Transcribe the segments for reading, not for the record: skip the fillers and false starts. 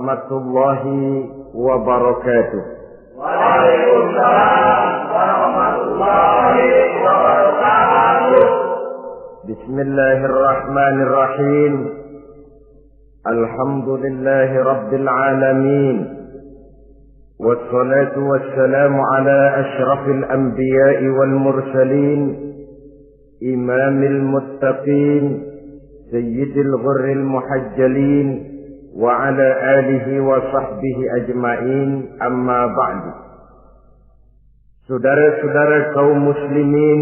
warahmatullahi wabarakatuh. Waalaikumsalam warahmatullahi wabarakatuh. Bismillahirrahmanirrahim. Alhamdulillahi rabbil alamin. Wassalatu wassalamu ala ashrafil anbiya'i wal mursalin, imamil muttaqin, sayyidil ghurril muhajjalin, wa ala alihi wa sahbihi ajma'in, amma ba'du. Saudara-saudara kaum muslimin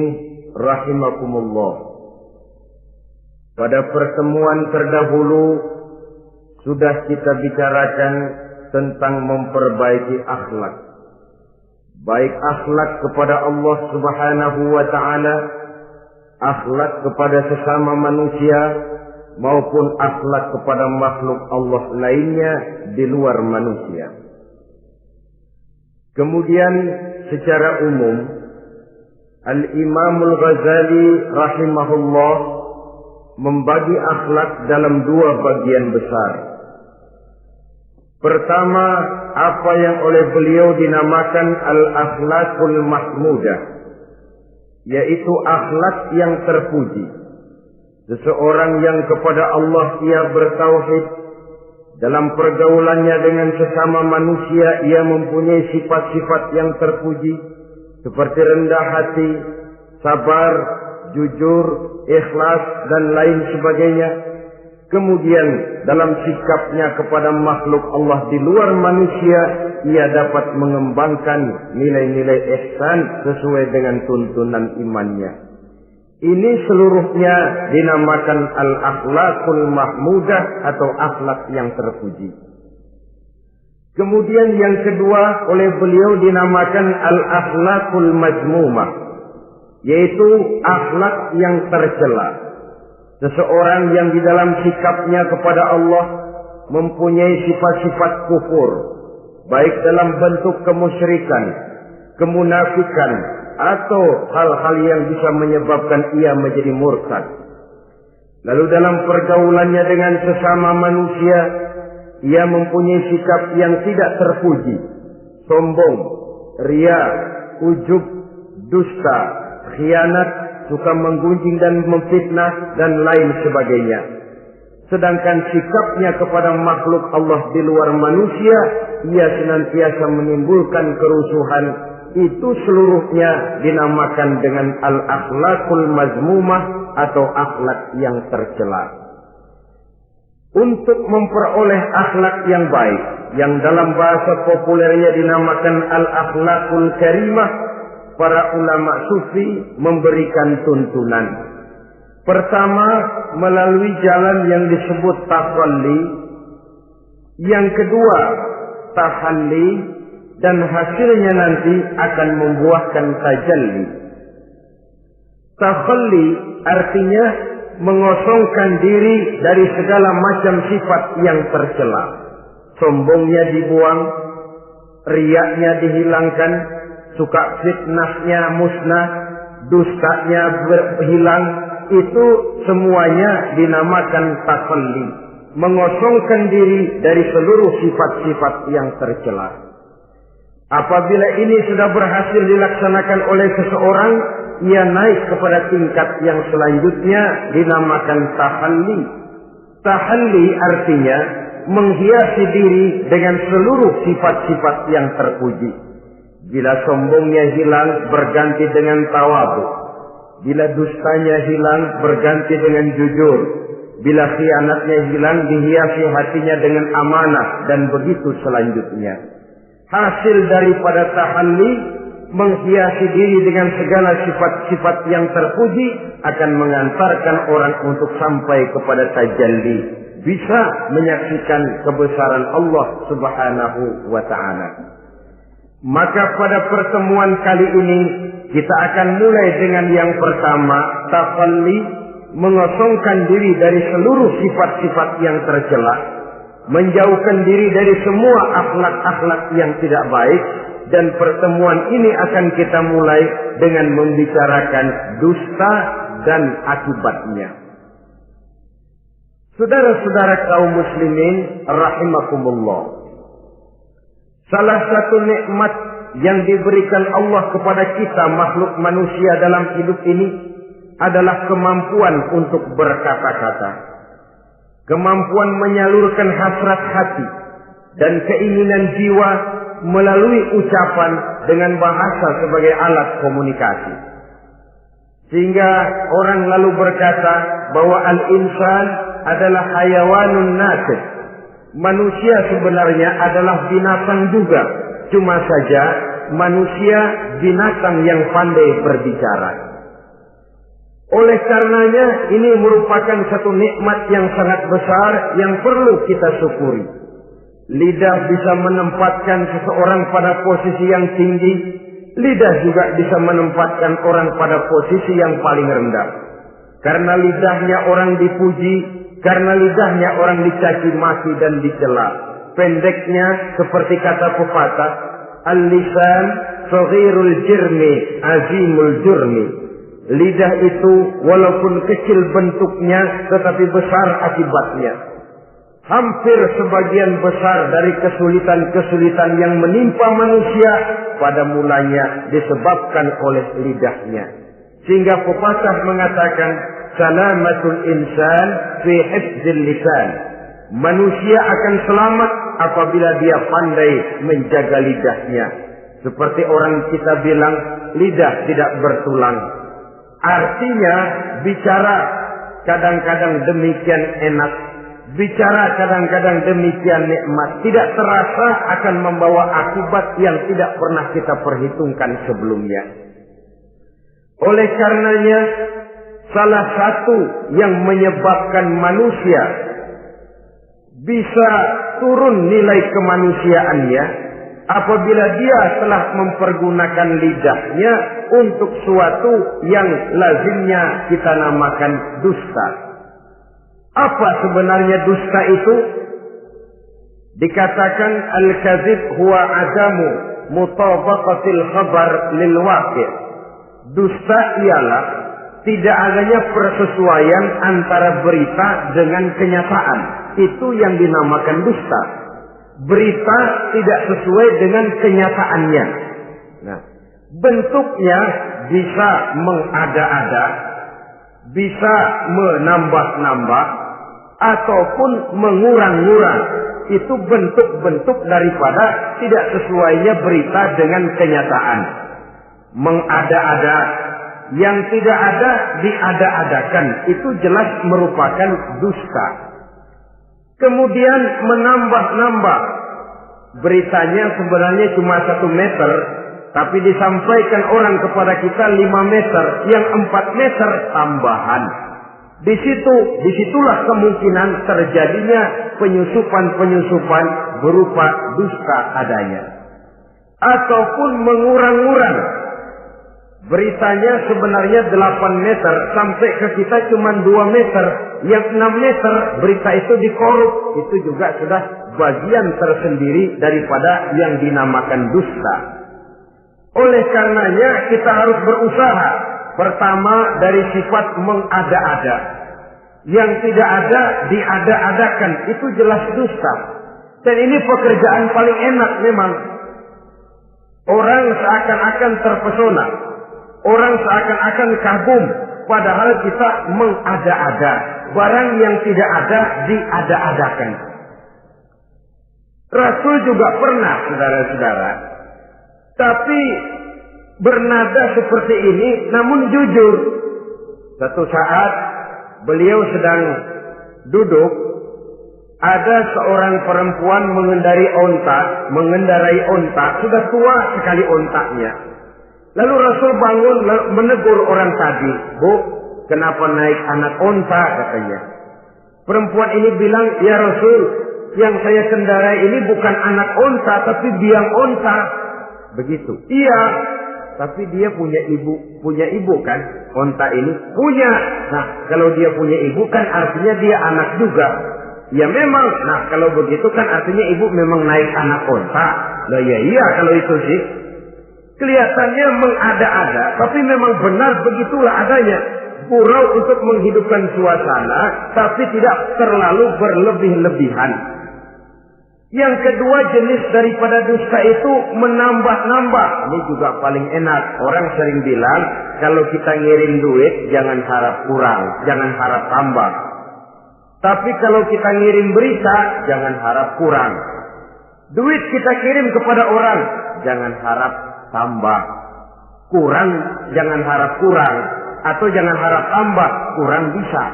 rahimakumullah. Pada pertemuan terdahulu sudah kita bicarakan tentang memperbaiki akhlak. Baik akhlak kepada Allah Subhanahu wa ta'ala, akhlak kepada sesama manusia, maupun akhlak kepada makhluk Allah lainnya di luar manusia. Kemudian secara umum Al-Imamul Ghazali rahimahullah membagi akhlak dalam dua bagian besar. Pertama, apa yang oleh beliau dinamakan al-akhlaqul mahmudah, yaitu akhlak yang terpuji. Seseorang yang kepada Allah ia bertauhid, dalam pergaulannya dengan sesama manusia ia mempunyai sifat-sifat yang terpuji, seperti rendah hati, sabar, jujur, ikhlas, dan lain sebagainya. Kemudian dalam sikapnya kepada makhluk Allah di luar manusia, ia dapat mengembangkan nilai-nilai ihsan sesuai dengan tuntunan imannya. Ini seluruhnya dinamakan al-akhlaqul mahmudah atau akhlak yang terpuji. Kemudian yang kedua oleh beliau dinamakan al-akhlaqul mazmumah, yaitu akhlak yang tercela. Seseorang yang di dalam sikapnya kepada Allah mempunyai sifat-sifat kufur, baik dalam bentuk kemusyrikan, kemunafikan, atau hal-hal yang bisa menyebabkan ia menjadi murtad. Lalu dalam pergaulannya dengan sesama manusia, ia mempunyai sikap yang tidak terpuji, sombong, ria, ujub, dusta, khianat, suka menggunjing dan memfitnah, dan lain sebagainya. Sedangkan sikapnya kepada makhluk Allah di luar manusia, ia senantiasa menimbulkan kerusuhan. Itu seluruhnya dinamakan dengan al-akhlaqul mazmumah atau akhlak yang tercela. Untuk memperoleh akhlak yang baik, yang dalam bahasa populernya dinamakan al-akhlaqul karimah, para ulama sufi memberikan tuntunan. Pertama, melalui jalan yang disebut takhalli. Yang kedua, tahalli, dan hasilnya nanti akan membuahkan tajalli. Takhalli artinya mengosongkan diri dari segala macam sifat yang tercela. Sombongnya dibuang, riaknya dihilangkan, suka fitnahnya musnah, dustanya hilang. Itu semuanya dinamakan takhalli, mengosongkan diri dari seluruh sifat-sifat yang tercela. Apabila ini sudah berhasil dilaksanakan oleh seseorang, ia naik kepada tingkat yang selanjutnya dinamakan tahalli. Tahalli artinya menghiasi diri dengan seluruh sifat-sifat yang terpuji. Bila sombongnya hilang, berganti dengan tawadhu. Bila dustanya hilang, berganti dengan jujur. Bila khianatnya hilang, dihiasi hatinya dengan amanah, dan begitu selanjutnya. Hasil daripada tahalli, menghiasi diri dengan segala sifat-sifat yang terpuji, akan mengantarkan orang untuk sampai kepada tajalli, bisa menyaksikan kebesaran Allah Subhanahu wa ta'ala. Maka pada pertemuan kali ini kita akan mulai dengan yang pertama, takhalli, mengosongkan diri dari seluruh sifat-sifat yang tercela, menjauhkan diri dari semua akhlak-akhlak yang tidak baik. Dan pertemuan ini akan kita mulai dengan membicarakan dusta dan akibatnya. Saudara-saudara kaum muslimin rahimakumullah. Salah satu nikmat yang diberikan Allah kepada kita makhluk manusia dalam hidup ini adalah kemampuan untuk berkata-kata. Kemampuan menyalurkan hasrat hati dan keinginan jiwa melalui ucapan dengan bahasa sebagai alat komunikasi. Sehingga orang lalu berkata bahwa al-insan adalah hayawanun natiq. Manusia sebenarnya adalah binatang juga. Cuma saja manusia binatang yang pandai berbicara. Oleh karenanya ini merupakan satu nikmat yang sangat besar yang perlu kita syukuri. Lidah bisa menempatkan seseorang pada posisi yang tinggi. Lidah juga bisa menempatkan orang pada posisi yang paling rendah. Karena lidahnya orang dipuji, karena lidahnya orang dicaci maki dan dicela. Pendeknya seperti kata pepatah, al-lisan saghirul jirmi azimul jurmi. Lidah itu walaupun kecil bentuknya tetapi besar akibatnya. Hampir sebagian besar dari kesulitan-kesulitan yang menimpa manusia pada mulanya disebabkan oleh lidahnya. Sehingga pepatah mengatakan salamatul insan fi hifdzil lisan. Manusia akan selamat apabila dia pandai menjaga lidahnya. Seperti orang kita bilang lidah tidak bertulang. Artinya bicara kadang-kadang demikian enak, bicara kadang-kadang demikian nikmat, tidak terasa akan membawa akibat yang tidak pernah kita perhitungkan sebelumnya. Oleh karenanya, salah satu yang menyebabkan manusia bisa turun nilai kemanusiaannya apabila dia telah mempergunakan lidahnya untuk suatu yang lazimnya kita namakan dusta. Apa sebenarnya dusta itu? Dikatakan al-kadzib huwa adamu mutabaqatil khabar lil waqi'. Dusta ialah tidak adanya persesuaian antara berita dengan kenyataan. Itu yang dinamakan dusta. Berita tidak sesuai dengan kenyataannya. Nah, bentuknya bisa mengada-ada, bisa menambah-nambah, ataupun mengurang-ngurang. Itu bentuk-bentuk daripada tidak sesuainya berita dengan kenyataan. Mengada-ada, yang tidak ada diada-adakan. Itu jelas merupakan dusta. Kemudian menambah-nambah. Beritanya sebenarnya cuma 1 meter, tapi disampaikan orang kepada kita 5 meter, yang 4 meter tambahan. Disitulah kemungkinan terjadinya penyusupan-penyusupan berupa dusta adanya. Ataupun mengurang-urang. Beritanya sebenarnya 8 meter, sampai ke kita cuma 2 meter. Yang 6 meter berita itu dikorup. Itu juga sudah bagian tersendiri daripada yang dinamakan dusta. Oleh karenanya kita harus berusaha. Pertama dari sifat mengada-ada. Yang tidak ada diada-adakan. Itu jelas dusta. Dan ini pekerjaan paling enak memang. Orang seakan-akan terpesona. Orang seakan-akan kagum. Padahal kita mengada-ada. Barang yang tidak ada diada-adakan. Rasul juga pernah, saudara-saudara. Tapi bernada seperti ini, namun jujur. Satu saat beliau sedang duduk, ada seorang perempuan mengendarai onta, sudah tua sekali ontaknya. Lalu Rasul bangun menegur orang tadi, "Bu, kenapa naik anak onta?" katanya. Perempuan ini bilang, "Ya Rasul, yang saya kendarai ini bukan anak onta, tapi biang onta." Begitu. "Iya, tapi dia punya ibu kan? Onta ini punya. Nah, kalau dia punya ibu kan artinya dia anak juga." "Ya memang. Nah, kalau begitu kan artinya ibu memang naik anak onta." "Lah ya iya kalau itu sih." Kelihatannya mengada-ada, tapi memang benar begitulah adanya. gurau untuk menghidupkan suasana, tapi tidak terlalu berlebih-lebihan. Yang kedua jenis daripada dusta itu menambah-nambah. Ini juga paling enak. Orang sering bilang, kalau kita ngirim duit, jangan harap kurang, jangan harap tambah. Tapi kalau kita ngirim berita, jangan harap kurang. Duit kita kirim kepada orang, jangan harap tambah. Kurang, jangan harap kurang. Atau jangan harap tambah, kurang bisa.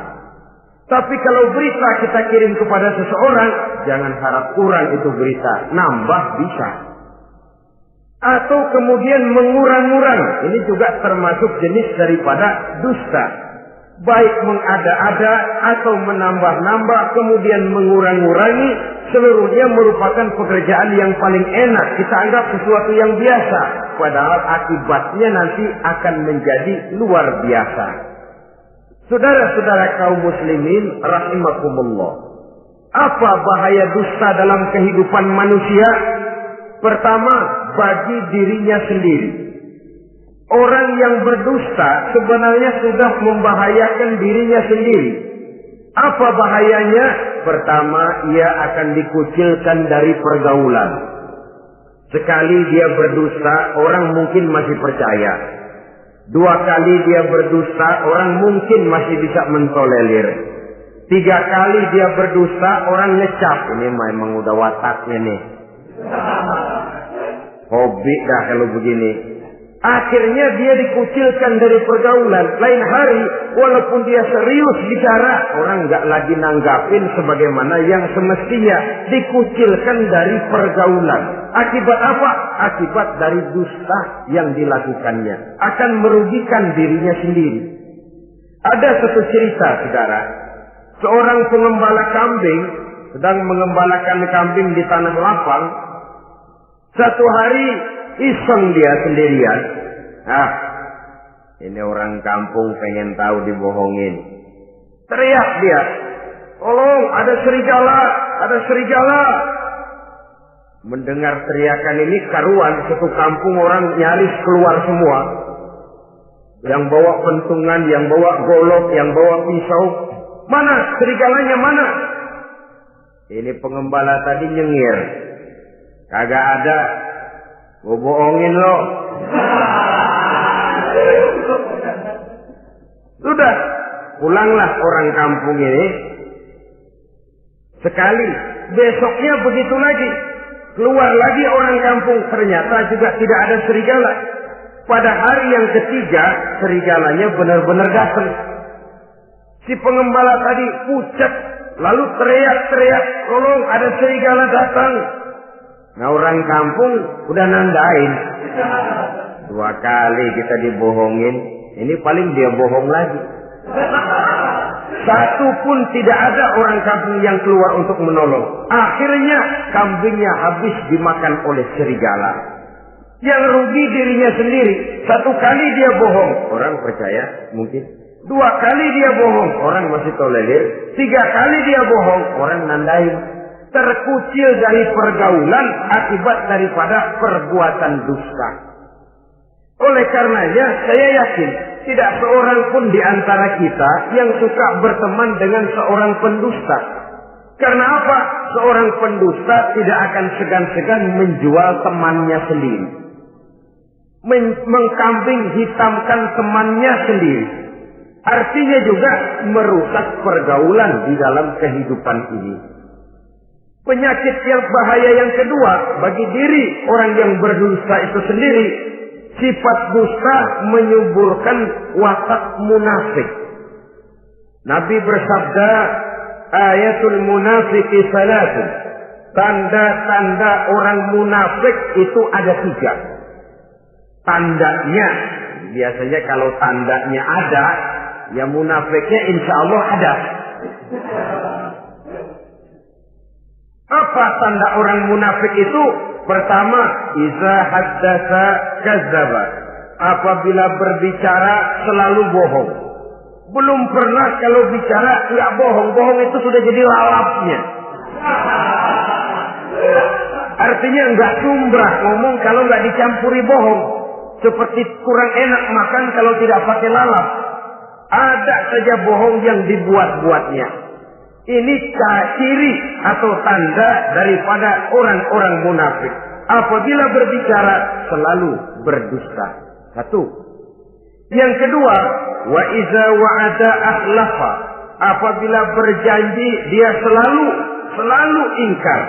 Tapi kalau berita kita kirim kepada seseorang, jangan harap kurang itu berita, nambah bisa. Atau kemudian mengurang-urang, ini juga termasuk jenis daripada dusta. Baik mengada-ada atau menambah-nambah, kemudian mengurang-urangi, seluruhnya merupakan pekerjaan yang paling enak. Kita anggap sesuatu yang biasa, padahal akibatnya nanti akan menjadi luar biasa. Saudara-saudara kaum muslimin rahimakumullah. Apa bahaya dusta dalam kehidupan manusia? Pertama, bagi dirinya sendiri. Orang yang berdusta sebenarnya sudah membahayakan dirinya sendiri. Apa bahayanya? Pertama, ia akan dikucilkan dari pergaulan. Sekali dia berdusta, orang mungkin masih percaya. 2 kali dia berdusta, orang mungkin masih bisa mentolerir. 3 kali dia berdusta, orang ngecap. Ini memang udah wataknya nih. Hobi dah kalau begini. Akhirnya dia dikucilkan dari pergaulan. Lain hari, walaupun dia serius bicara, orang nggak lagi nanggapin sebagaimana yang semestinya. Dikucilkan dari pergaulan. Akibat apa? Akibat dari dusta yang dilakukannya. Akan merugikan dirinya sendiri. Ada satu cerita, saudara. Seorang pengembala kambing sedang mengembalakan kambing di tanah lapang. Satu hari iseng dia sendirian. Ini orang kampung pengen tahu dibohongin. Teriak dia, tolong ada serigala, ada serigala. Mendengar teriakan ini karuan, satu kampung orang nyaris keluar semua. Yang bawa pentungan, yang bawa golok, yang bawa pisau. Mana serigalanya mana? Ini pengembala tadi nyengir. Kagak ada. Gua bohongin lo. Sudah, pulanglah orang kampung ini. Sekali, besoknya begitu lagi. Keluar lagi orang kampung, ternyata juga tidak ada serigala. Pada hari yang ketiga, serigalanya benar-benar datang. Si pengembala tadi pucat, lalu teriak-teriak, tolong ada serigala datang. Nah orang kampung udah nandain. 2 kali kita dibohongin, ini paling dia bohong lagi. Satu pun tidak ada orang kampung yang keluar untuk menolong. Akhirnya kambingnya habis dimakan oleh serigala. Yang rugi dirinya sendiri. 1 kali dia bohong, orang percaya mungkin. 2 kali dia bohong, orang masih tolerir. 3 kali dia bohong, orang nandain. Terkucil dari pergaulan akibat daripada perbuatan dusta. Oleh karenanya saya yakin tidak seorang pun di antara kita yang suka berteman dengan seorang pendusta. Karena apa? Seorang pendusta tidak akan segan-segan menjual temannya sendiri. Mengkambing hitamkan temannya sendiri. Artinya juga merusak pergaulan di dalam kehidupan ini. Penyakit yang bahaya yang kedua bagi diri orang yang berdusta itu sendiri, sifat dusta menyuburkan watak munafik. Nabi bersabda, ayatul munafiki salatun. Tanda-tanda orang munafik itu ada 3. Tandanya, biasanya kalau tandanya ada, ya munafiknya insya Allah ada. Apa tanda orang munafik itu? Pertama, iza haddatsa kadzdzaba. Apabila berbicara selalu bohong. Belum pernah kalau bicara enggak bohong. Bohong itu sudah jadi lalapnya. Artinya enggak sumbrah ngomong kalau enggak dicampuri bohong. Seperti kurang enak makan kalau tidak pakai lalap. Ada saja bohong yang dibuat-buatnya. Ini ciri atau tanda daripada orang-orang munafik. Apabila berbicara selalu berdusta. Satu. Yang kedua, wa iza wa'ada akhlafa. Apabila berjanji dia selalu ingkar.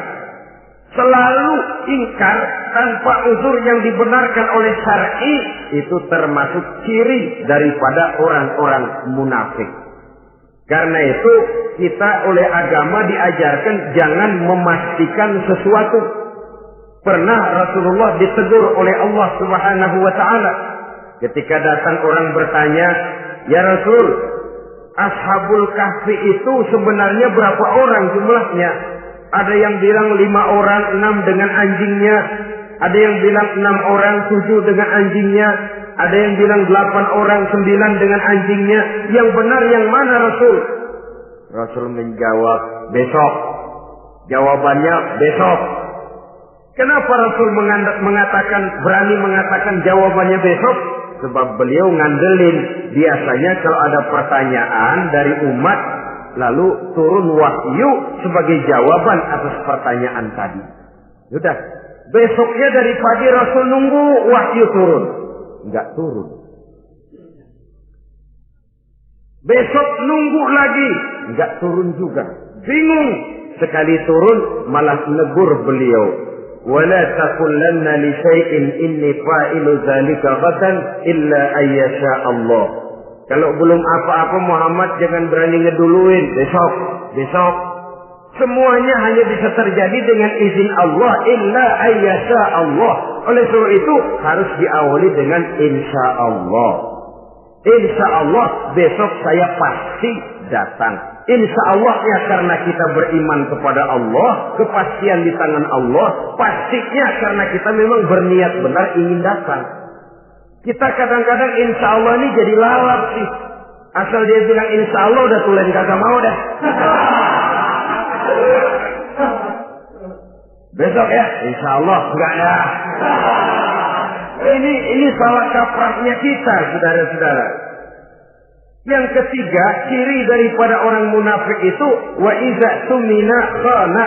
Selalu ingkar tanpa uzur yang dibenarkan oleh syar'i, itu termasuk ciri daripada orang-orang munafik. Karena itu kita oleh agama diajarkan jangan memastikan sesuatu. Pernah Rasulullah ditegur oleh Allah Subhanahu wa taala ketika datang orang bertanya, "Ya Rasul, Ashabul Kahfi itu sebenarnya berapa orang jumlahnya?" Ada yang bilang 5 orang, 6 dengan anjingnya. Ada yang bilang 6 orang, 7 dengan anjingnya. Ada yang bilang 8 orang, 9 dengan anjingnya. Yang benar yang mana Rasul? Rasul menjawab, besok. Jawabannya besok. Kenapa Rasul berani mengatakan jawabannya besok? Sebab beliau ngandelin. Biasanya kalau ada pertanyaan dari umat, lalu turun wahyu sebagai jawaban atas pertanyaan tadi. Sudah. Besoknya dari pagi Rasul nunggu wahyu turun. Enggak turun. Besok nunggu lagi. Enggak turun juga. Bingung. Sekali turun malah negur beliau. Wala taqulanna li syai'in inni fa'ilu dzalika ghadan illa ayyasha Allah. Kalau belum apa-apa Muhammad jangan berani ngeduluin. Besok. Semuanya hanya bisa terjadi dengan izin Allah. Illa ayyasha Allah. Oleh sebab itu harus diawali dengan insya Allah. Insya Allah besok saya pasti datang. Insya Allah ya karena kita beriman kepada Allah. Kepastian di tangan Allah. Pastinya karena kita memang berniat benar ingin datang. Kita kadang-kadang insya Allah ini jadi lalap sih. Asal dia bilang insya Allah udah tulen kagak mau dah. Besok ya, insya Allah enggak ya. Ini salah kaprahnya kita, saudara-saudara. Yang ketiga, ciri daripada orang munafik itu wa iza tumina khana.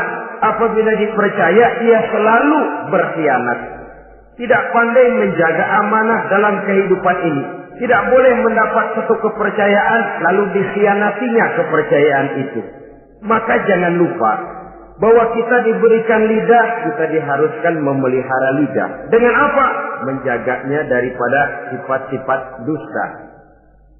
Apabila dipercaya ia selalu berkhianat. Tidak pandai menjaga amanah dalam kehidupan ini. Tidak boleh mendapat satu kepercayaan lalu dikhianatinya kepercayaan itu. Maka jangan lupa bahwa kita diberikan lidah, kita diharuskan memelihara lidah. Dengan apa? Menjaganya daripada sifat-sifat dusta.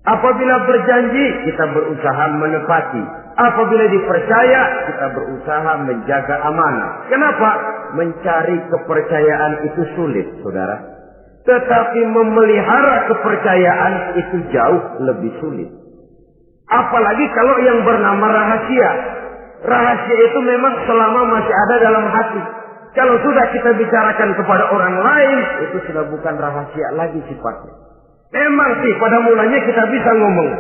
Apabila berjanji, kita berusaha menepati. Apabila dipercaya, kita berusaha menjaga amanah. Kenapa? Mencari kepercayaan itu sulit, saudara. Tetapi memelihara kepercayaan itu jauh lebih sulit. Apalagi kalau yang bernama rahasia. Rahasia itu memang selama masih ada dalam hati. Kalau sudah kita bicarakan kepada orang lain, itu sudah bukan rahasia lagi sifatnya. Memang sih pada mulanya kita bisa ngomong.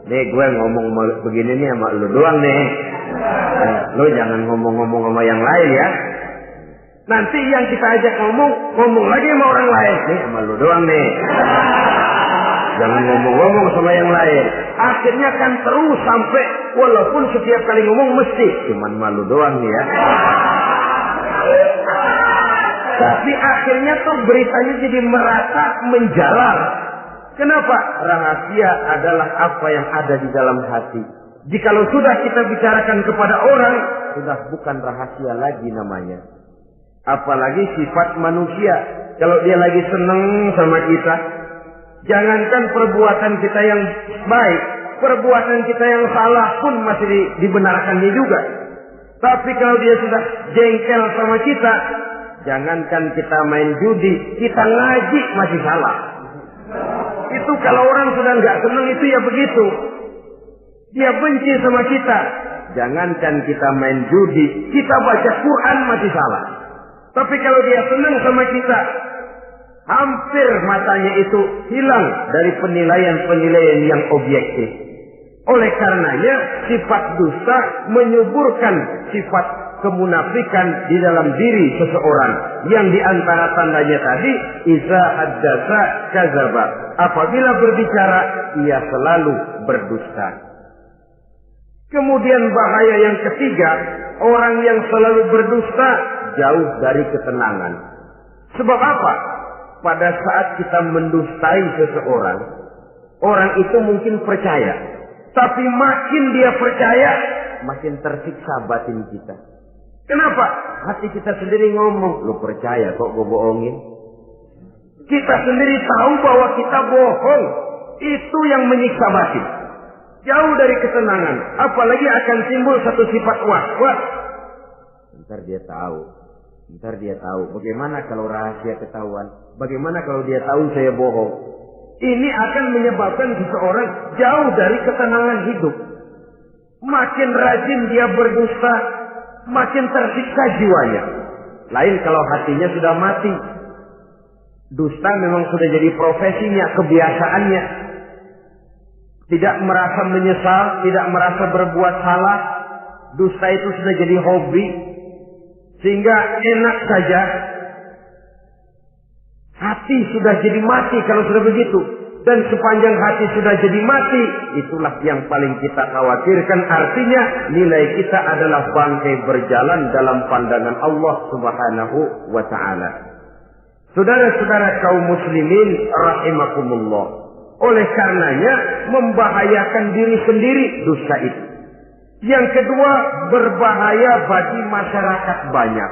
Nih gue ngomong begini nih sama lu doang nih. Lu jangan ngomong-ngomong sama yang lain ya. Nanti yang kita ajak ngomong lagi sama orang lain. Nih sama lu doang nih. Jangan ngomong-ngomong sama yang lain. Akhirnya kan terus sampai walaupun setiap kali ngomong mesti cuman malu doang nih ya. Tapi akhirnya tuh beritanya jadi merata menjalar. Kenapa? Rahasia adalah apa yang ada di dalam hati. Jikalau sudah kita bicarakan kepada orang, sudah bukan rahasia lagi namanya. Apalagi sifat manusia. Kalau dia lagi seneng sama kita, jangankan perbuatan kita yang baik, perbuatan kita yang salah pun masih dibenarkannya juga. Tapi kalau dia sudah jengkel sama kita, jangankan kita main judi, kita ngaji masih salah. Itu kalau orang sudah nggak senang itu ya begitu. Dia benci sama kita. Jangankan kita main judi, kita baca Quran masih salah. Tapi kalau dia senang sama kita, hampir matanya itu hilang dari penilaian-penilaian yang objektif. Oleh karenanya sifat dusta menyuburkan sifat kemunafikan di dalam diri seseorang. Yang diantara tandanya tadi, iza haddasa kazaba. Apabila berbicara, ia selalu berdusta. Kemudian bahaya yang ketiga, orang yang selalu berdusta jauh dari ketenangan. Sebab apa? Pada saat kita mendustai seseorang, orang itu mungkin percaya. Tapi makin dia percaya, makin tersiksa batin kita. Kenapa? Hati kita sendiri ngomong, lu percaya kok gue bohongin? Kita sendiri tahu bahwa kita bohong. Itu yang menyiksa batin. Jauh dari ketenangan. Apalagi akan timbul satu sifat was-was. Ntar dia tahu. Bagaimana kalau rahasia ketahuan? Bagaimana kalau dia tahu saya bohong? Ini akan menyebabkan seseorang jauh dari ketenangan hidup. Makin rajin dia berdusta, makin tersiksa jiwanya. Lain kalau hatinya sudah mati. Dusta memang sudah jadi profesinya, kebiasaannya. Tidak merasa menyesal, tidak merasa berbuat salah. Dusta itu sudah jadi hobi. Sehingga enak saja. Hati sudah jadi mati kalau sudah begitu. Dan sepanjang hati sudah jadi mati, itulah yang paling kita khawatirkan. Artinya nilai kita adalah bangkai berjalan dalam pandangan Allah Subhanahu wa ta'ala. Saudara-saudara kaum muslimin rahimakumullah. Oleh karenanya membahayakan diri sendiri dusta itu. Yang kedua, berbahaya bagi masyarakat banyak.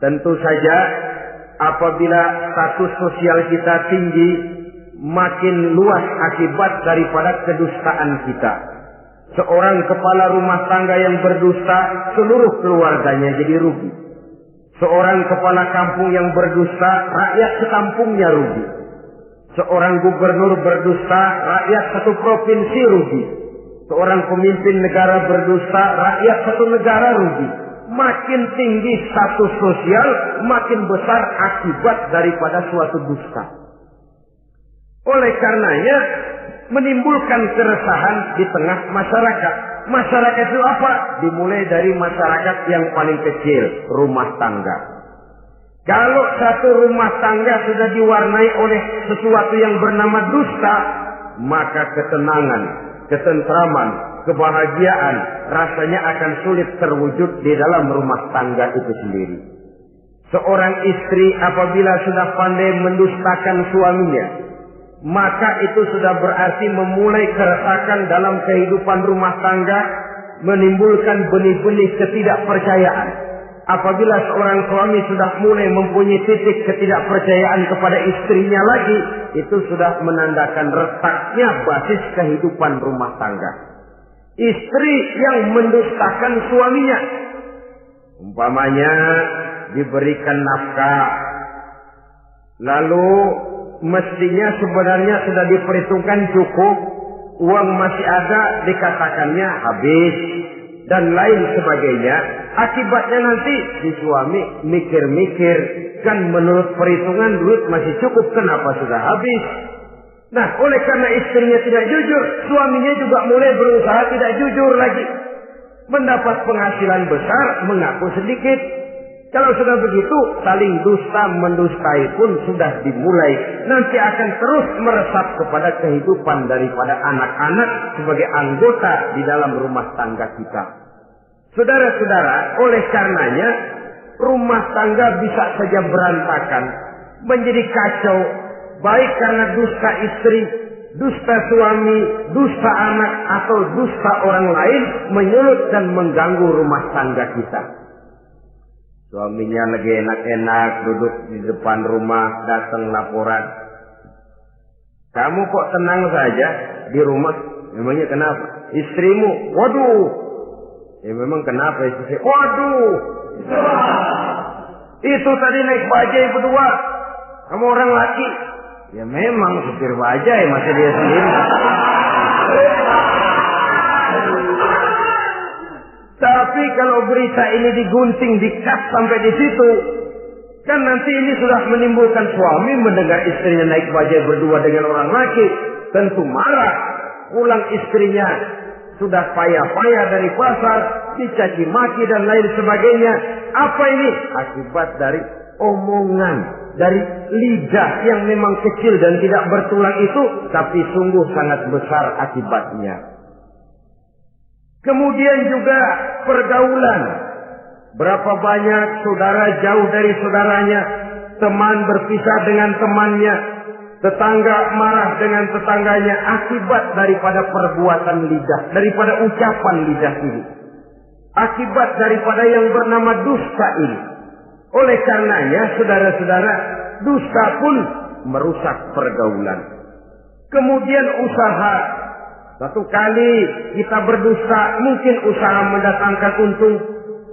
Tentu saja apabila status sosial kita tinggi, makin luas akibat daripada kedustaan kita. Seorang kepala rumah tangga yang berdusta, seluruh keluarganya jadi rugi. Seorang kepala kampung yang berdusta, rakyat sekampungnya rugi. Seorang gubernur berdusta, rakyat satu provinsi rugi. Seorang pemimpin negara berdusta, rakyat satu negara rugi. Makin tinggi status sosial, makin besar akibat daripada suatu dusta. Oleh karenanya menimbulkan keresahan di tengah masyarakat. Masyarakat itu apa? Dimulai dari masyarakat yang paling kecil, rumah tangga. Kalau satu rumah tangga sudah diwarnai oleh sesuatu yang bernama dusta, maka ketenangan, ketentraman, kebahagiaan rasanya akan sulit terwujud di dalam rumah tangga itu sendiri. Seorang istri apabila sudah pandai mendustakan suaminya, maka itu sudah berarti memulai keresakan dalam kehidupan rumah tangga, menimbulkan benih-benih ketidakpercayaan. Apabila seorang suami sudah mulai mempunyai titik ketidakpercayaan kepada istrinya lagi, itu sudah menandakan retaknya basis kehidupan rumah tangga. Istri yang mendustakan suaminya, umpamanya diberikan nafkah, lalu mestinya sebenarnya sudah diperhitungkan cukup, uang masih ada, dikatakannya habis, dan lain sebagainya. Akibatnya nanti si suami mikir-mikir, kan menurut perhitungan duit masih cukup, kenapa sudah habis? Nah, oleh karena istrinya tidak jujur, suaminya juga mulai berusaha tidak jujur lagi. Mendapat penghasilan besar, mengaku sedikit. Kalau sudah begitu, saling dusta mendustai pun sudah dimulai. Nanti akan terus meresap kepada kehidupan daripada anak-anak sebagai anggota di dalam rumah tangga kita. Saudara-saudara, oleh karenanya rumah tangga bisa saja berantakan, menjadi kacau, baik karena dusta istri, dusta suami, dusta anak, atau dusta orang lain menyulut dan mengganggu rumah tangga kita. Suaminya lagi enak-enak duduk di depan rumah, datang laporan. Kamu kok tenang saja di rumah? Memangnya kenapa? Istrimu, waduh. Ya memang kenapa istri? Waduh. Itu tadi naik bajai berdua. Kamu orang laki. Ya memang supir bajai, masa dia sendiri. Tapi kalau berita ini digunting, dikat sampai di situ, kan nanti ini sudah menimbulkan suami mendengar istrinya naik bajai berdua dengan orang laki, tentu marah. Pulang istrinya sudah payah-payah dari pasar, dicaci maki dan lain sebagainya. Apa ini? Akibat dari omongan dari lidah yang memang kecil dan tidak bertulang itu, tapi sungguh sangat besar akibatnya. Kemudian juga pergaulan. Berapa banyak saudara jauh dari saudaranya, teman berpisah dengan temannya, tetangga marah dengan tetangganya akibat daripada perbuatan lidah, daripada ucapan lidah ini. Akibat daripada yang bernama dusta ini. Oleh karenanya, saudara-saudara, dusta pun merusak pergaulan. Kemudian usaha. Satu kali kita berdusta, mungkin usaha mendatangkan untung.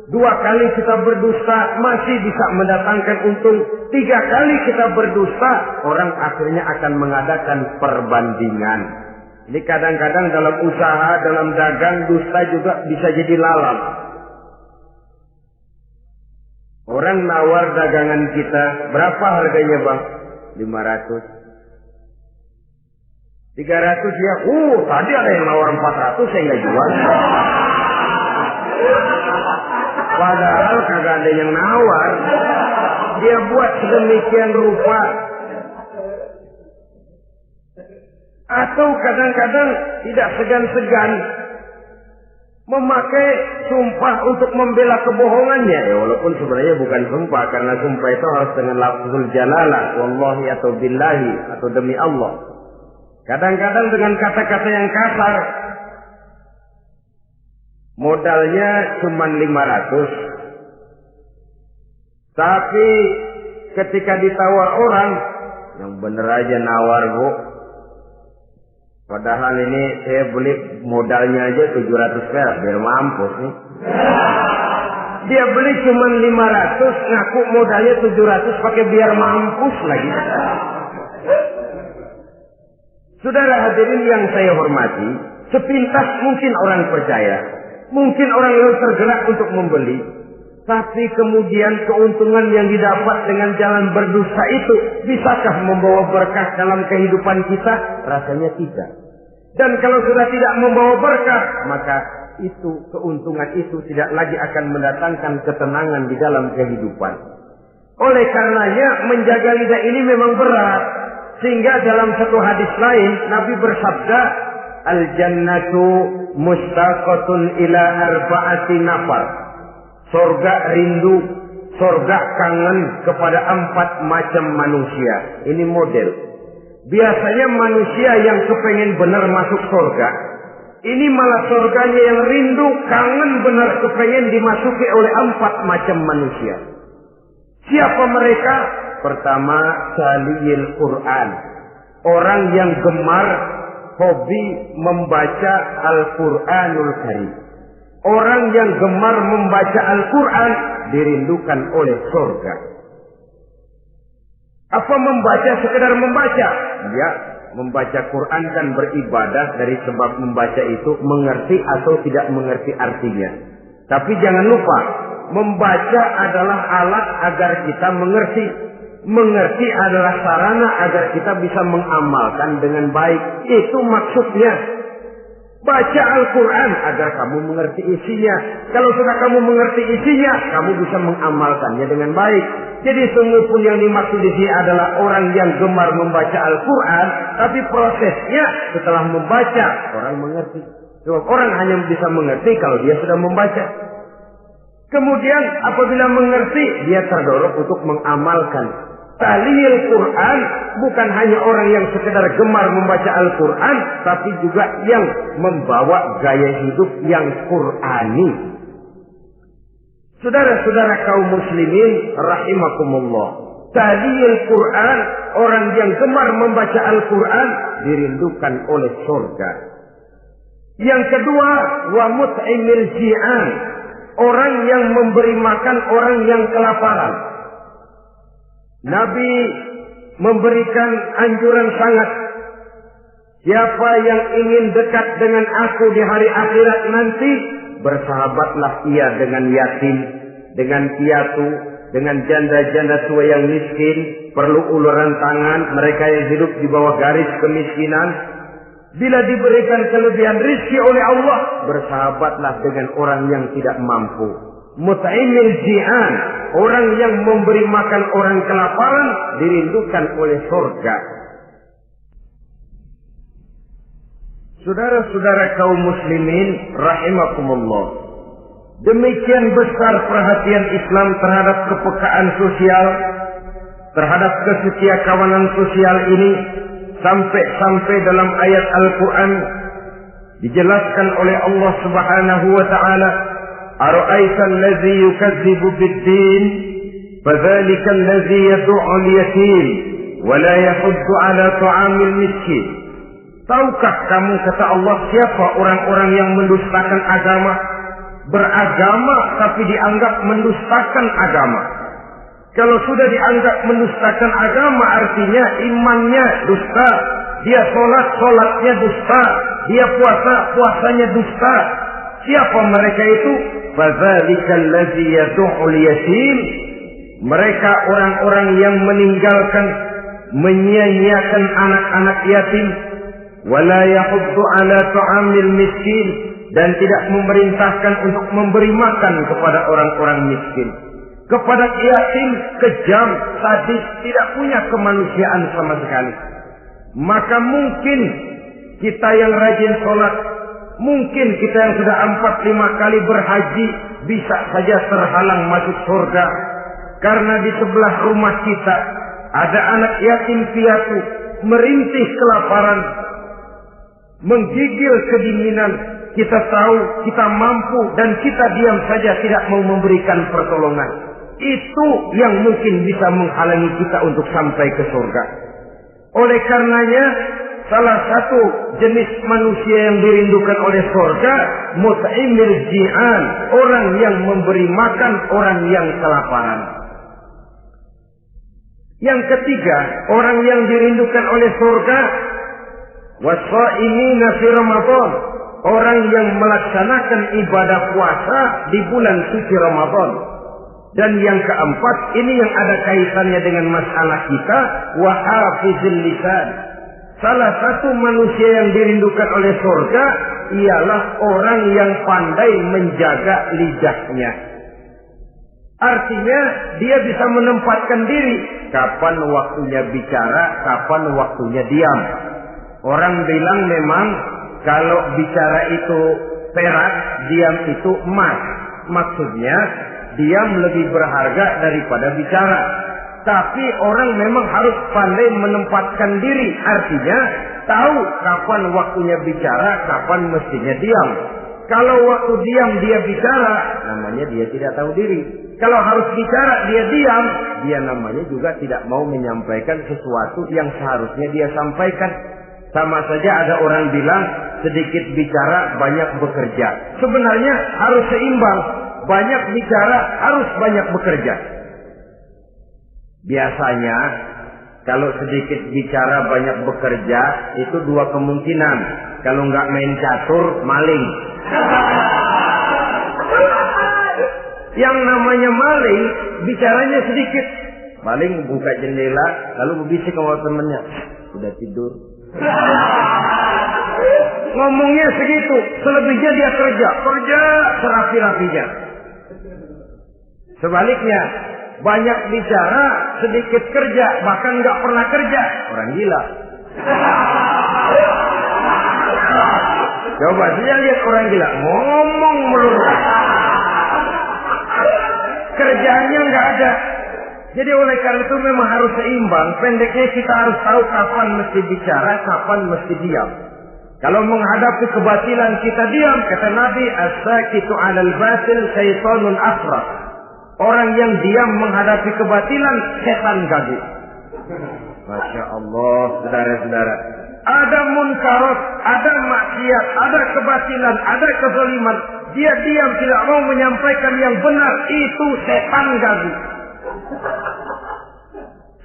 2 kali kita berdusta, masih bisa mendatangkan untung. 3 kali kita berdusta, orang akhirnya akan mengadakan perbandingan. Jadi kadang-kadang dalam usaha, dalam dagang, dusta juga bisa jadi lalat. Orang nawar dagangan kita, berapa harganya bang? 500. 300 ya, tadi ada yang nawar 400, saya nggak jual. Padahal kagak ada yang nawar. Dia buat sedemikian rupa. Atau kadang-kadang tidak segan-segan memakai sumpah untuk membela kebohongannya. Ya, walaupun sebenarnya bukan sumpah, karena sumpah itu harus dengan lafzul jalalah, wallahi atau billahi atau demi Allah. Kadang-kadang dengan kata-kata yang kasar. Modalnya cuma 500. Tapi ketika ditawar orang, yang bener aja nawar bu. Padahal ini saya beli modalnya aja 700 perak, biar mampus nih. Dia beli cuma 500, ngaku modalnya 700 pakai biar mampus lagi. Saudara hadirin yang saya hormati, sepintas mungkin orang percaya, mungkin orang yang tergerak untuk membeli, tapi kemudian keuntungan yang didapat dengan jalan berdusta itu bisakah membawa berkah dalam kehidupan kita? Rasanya tidak. Dan kalau sudah tidak membawa berkah, maka itu keuntungan itu tidak lagi akan mendatangkan ketenangan di dalam kehidupan. Oleh karenanya menjaga lidah ini memang berat. Sehingga dalam satu hadis lain Nabi bersabda, al-jannatu mustaqatun ila arba'ati nafar. Surga rindu, surga kangen kepada 4 macam manusia. Ini model. Biasanya manusia yang kepengen benar masuk surga, ini malah surganya yang rindu, kangen benar kepengen dimasuki oleh 4 macam manusia. Siapa mereka? Pertama, saliyil Quran. Orang yang gemar, hobi membaca Al-Quranul Karim. Orang yang gemar membaca Al-Quran dirindukan oleh surga. Apa membaca sekedar membaca? Ya, membaca Quran kan beribadah, dari sebab membaca itu mengerti atau tidak mengerti artinya. Tapi jangan lupa, membaca adalah alat agar kita mengerti. Mengerti adalah sarana agar kita bisa mengamalkan dengan baik. Itu maksudnya. Baca Al-Quran agar kamu mengerti isinya. Kalau sudah kamu mengerti isinya, kamu bisa mengamalkannya dengan baik. Jadi sungguh pun yang dimaksud di sini adalah orang yang gemar membaca Al-Quran, tapi prosesnya setelah membaca, orang mengerti. Sebab orang hanya bisa mengerti kalau dia sudah membaca. Kemudian apabila mengerti, dia terdorong untuk mengamalkan. Tahlil Quran bukan hanya orang yang sekedar gemar membaca Al-Quran, tapi juga yang membawa gaya hidup yang Qurani. Saudara-saudara kaum muslimin rahimakumullah, tahlil Quran, orang yang gemar membaca Al-Quran dirindukan oleh surga. Yang kedua, wa mut'imil ji'an, orang yang memberi makan orang yang kelaparan. Nabi memberikan anjuran sangat. Siapa yang ingin dekat dengan aku di hari akhirat nanti, bersahabatlah ia dengan yatim, dengan piatu, dengan janda-janda tua yang miskin, perlu uluran tangan, mereka yang hidup di bawah garis kemiskinan. Bila diberikan kelebihan rizki oleh Allah, bersahabatlah dengan orang yang tidak mampu. Mut'imil ji'an, orang yang memberi makan orang kelaparan dirindukan oleh surga. Saudara-saudara kaum muslimin rahimakumullah, demikian besar perhatian Islam terhadap kepekaan sosial, terhadap kesetiakawanan sosial ini, sampai dalam ayat Al-Quran dijelaskan oleh Allah Subhanahu wa ta'ala, ara'aita allazi yukadzibu bid-din fadzalika allazi yad'u al-yatim wa la yahuddu ala ta'amil miskin. Tahukah kamu, kata Allah, siapa orang-orang yang mendustakan agama, beragama tapi dianggap mendustakan agama? Kalau sudah dianggap mendustakan agama, artinya imannya dusta, dia sholatnya dusta, dia puasanya dusta. Siapa mereka itu? Fadzalikal ladzi yad'ul yatim. Mereka orang-orang yang meninggalkan, menyia-nyiakan anak-anak yatim, wala yahuddu ala ta'amil miskin, dan tidak memerintahkan untuk memberi makan kepada orang-orang miskin. Kepada yatim kejam, sadis, tidak punya kemanusiaan sama sekali. Maka mungkin kita yang rajin sholat, mungkin kita yang sudah 4-5 kali berhaji, bisa saja terhalang masuk surga. Karena di sebelah rumah kita ada anak yatim piatu, merintih kelaparan, menggigil kedinginan. Kita tahu, kita mampu, dan kita diam saja tidak mau memberikan pertolongan. Itu yang mungkin bisa menghalangi kita untuk sampai ke surga. Oleh karenanya, salah satu jenis manusia yang dirindukan oleh surga, mut'imil ji'an, orang yang memberi makan orang yang kelaparan. Yang ketiga, orang yang dirindukan oleh surga, wasa'imina fi Ramadan, orang yang melaksanakan ibadah puasa di bulan suci Ramadan. Dan yang keempat, ini yang ada kaitannya dengan masalah kita, wa hafizil lisan. Salah satu manusia yang dirindukan oleh surga ialah orang yang pandai menjaga lidahnya. Artinya dia bisa menempatkan diri, kapan waktunya bicara, kapan waktunya diam. Orang bilang memang kalau bicara itu perak, diam itu emas. Maksudnya diam lebih berharga daripada bicara. Tapi orang memang harus pandai menempatkan diri. Artinya tahu kapan waktunya bicara, kapan mestinya diam. Kalau waktu diam dia bicara, namanya dia tidak tahu diri. Kalau harus bicara dia diam, dia namanya juga tidak mau menyampaikan sesuatu yang seharusnya dia sampaikan. Sama saja ada orang bilang sedikit bicara banyak bekerja. Sebenarnya harus seimbang. Banyak bicara harus banyak bekerja. Biasanya kalau sedikit bicara banyak bekerja itu dua kemungkinan. Kalau nggak main catur, maling. Yang namanya maling bicaranya sedikit. Maling buka jendela lalu berbisik sama temennya, udah tidur. Ngomongnya segitu, selebihnya dia kerja serapi-rapinya. Sebaliknya, banyak bicara, sedikit kerja, bahkan nggak pernah kerja, orang gila. Coba saya lihat orang gila, ngomong melulu, kerjanya nggak ada. Jadi oleh karena itu memang harus seimbang. Pendeknya kita harus tahu kapan mesti bicara, kapan mesti diam. Kalau menghadapi kebatilan kita diam, kata Nabi, as-sakitu 'alal batil syaitanun asraf. Orang yang diam menghadapi kebatilan, setan gagu. Masya Allah, saudara-saudara. Ada munkarat, ada maksiat, ada kebatilan, ada kezaliman. Dia diam, tidak mau menyampaikan yang benar. Itu setan gagu.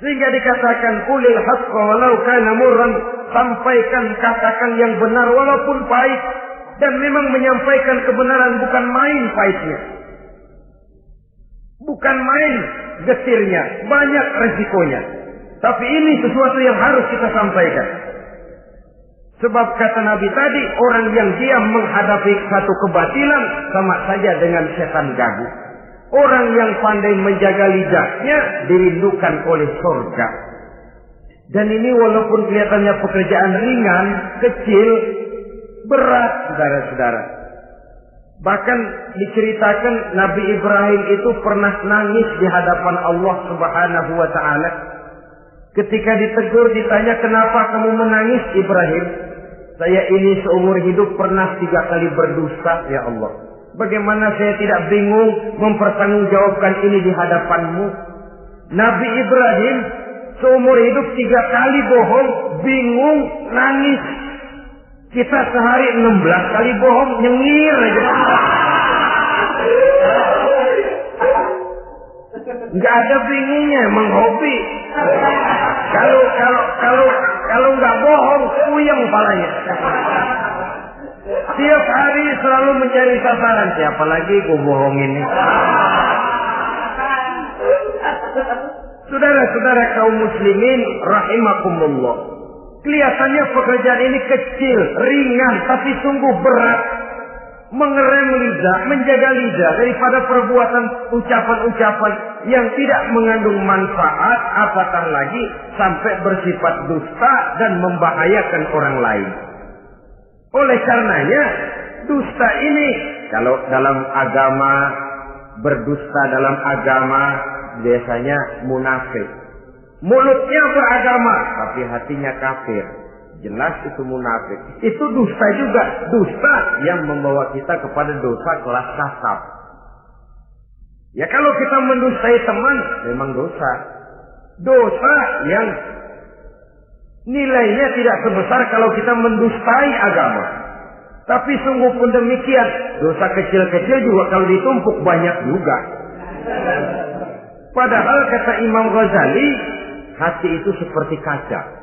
Sehingga dikatakan, qulil haqqa walau kana murran. Sampaikan, katakan yang benar walaupun pahit. Dan memang menyampaikan kebenaran bukan main pahitnya. Bukan main getirnya, banyak resikonya. Tapi ini sesuatu yang harus kita sampaikan. Sebab kata Nabi tadi, orang yang diam menghadapi satu kebatilan sama saja dengan setan gagu. Orang yang pandai menjaga lidahnya dirindukan oleh surga. Dan ini walaupun kelihatannya pekerjaan ringan, kecil, berat, saudara-saudara. Bahkan diceritakan Nabi Ibrahim itu pernah nangis di hadapan Allah Subhanahu wa Ta'ala. Ketika ditegur, ditanya, kenapa kamu menangis Ibrahim? Saya ini seumur hidup pernah 3 kali berdusta, ya Allah. Bagaimana saya tidak bingung mempertanggungjawabkan ini di hadapanmu? Nabi Ibrahim seumur hidup 3 kali bohong, bingung, nangis. Kita sehari 16 kali bohong, nyengir aja. Nggak ada bingungnya, emang hobi. Kalau nggak bohong, puyeng palanya. Tiap hari selalu mencari sasaran. Siapa lagi gue bohongin nih? Saudara-saudara kaum muslimin rahimakumullah. Kelihatannya pekerjaan ini kecil, ringan, tapi sungguh berat. Mengerem lidah, menjaga lidah daripada perbuatan ucapan-ucapan yang tidak mengandung manfaat, apatah lagi sampai bersifat dusta dan membahayakan orang lain. Oleh karenanya, dusta ini, kalau dalam agama, berdusta dalam agama, biasanya munafik. Mulutnya beragama, tapi hatinya kafir. Jelas itu munafik. Itu dusta juga. Dusta yang membawa kita kepada dosa kelas kasab. Ya kalau kita mendustai teman, memang dosa. Dosa yang nilainya tidak sebesar kalau kita mendustai agama. Tapi sungguh pun demikian, dosa kecil-kecil juga kalau ditumpuk banyak juga. Padahal kata Imam Ghazali, hati itu seperti kaca.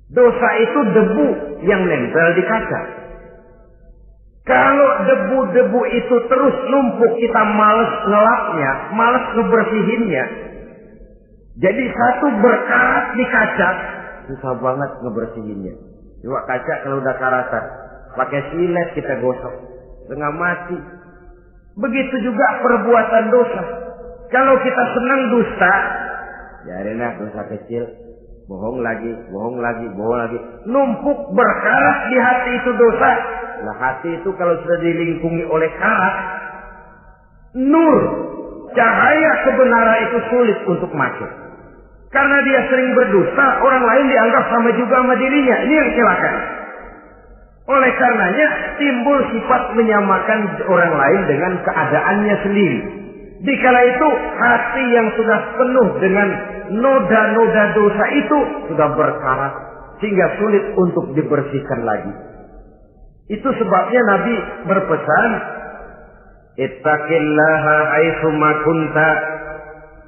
Dosa itu debu yang nempel di kaca. Kalau debu-debu itu terus numpuk, kita males ngelapnya, males ngebersihinnya. Jadi satu berkarat di kaca, susah banget ngebersihinnya. Coba kaca kalau udah karatan, pakai silet kita gosok, setengah mati. Begitu juga perbuatan dosa. Kalau kita senang dusta, biarinlah dosa kecil. Bohong lagi, bohong lagi, bohong lagi. Numpuk berkarat di hati itu dosa. Nah hati itu kalau sudah dilingkungi oleh karat, nur, cahaya kebenaran itu sulit untuk masuk. Karena dia sering berdusta, orang lain dianggap sama juga sama dirinya. Ini yang celaka. Oleh karenanya timbul sifat menyamakan orang lain dengan keadaannya sendiri. Dikala itu hati yang sudah penuh dengan noda-noda dosa itu sudah berkarat sehingga sulit untuk dibersihkan lagi. Itu sebabnya Nabi berpesan, ittaqillaha haitsu ma kunta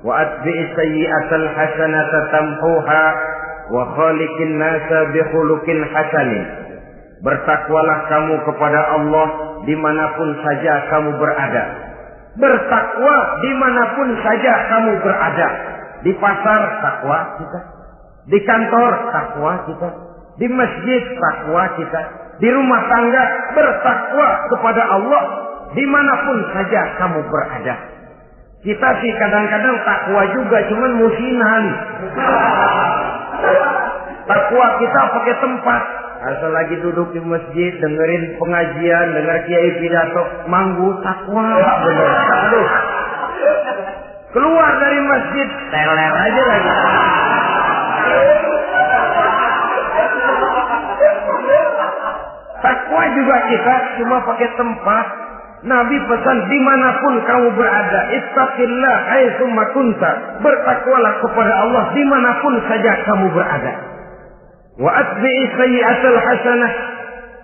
wa atbi'is sayyi'atal hasanata tamhuha wa khaliqin nasa bi khuluqin hasanin. Bertakwalah kamu kepada Allah dimanapun saja kamu berada. Bertakwa dimanapun saja kamu berada. Di pasar takwa kita, di kantor takwa kita, di masjid takwa kita, di rumah tangga bertakwa kepada Allah dimanapun saja kamu berada. Kita sih kadang-kadang takwa juga, cuman musinan. Takwa kita pakai tempat. Asal lagi duduk di masjid, dengerin pengajian, denger kiai pidato, manggu takwa bener. Aduh. Keluar dari masjid, teler aja lagi. Takwa juga kita cuma pakai tempat. Nabi pesan dimanapun kamu berada, ittaqillah haitsu ma kunta. Bertakwalah kepada Allah dimanapun saja kamu berada. Wa atbi'i sayyi'atal hasanah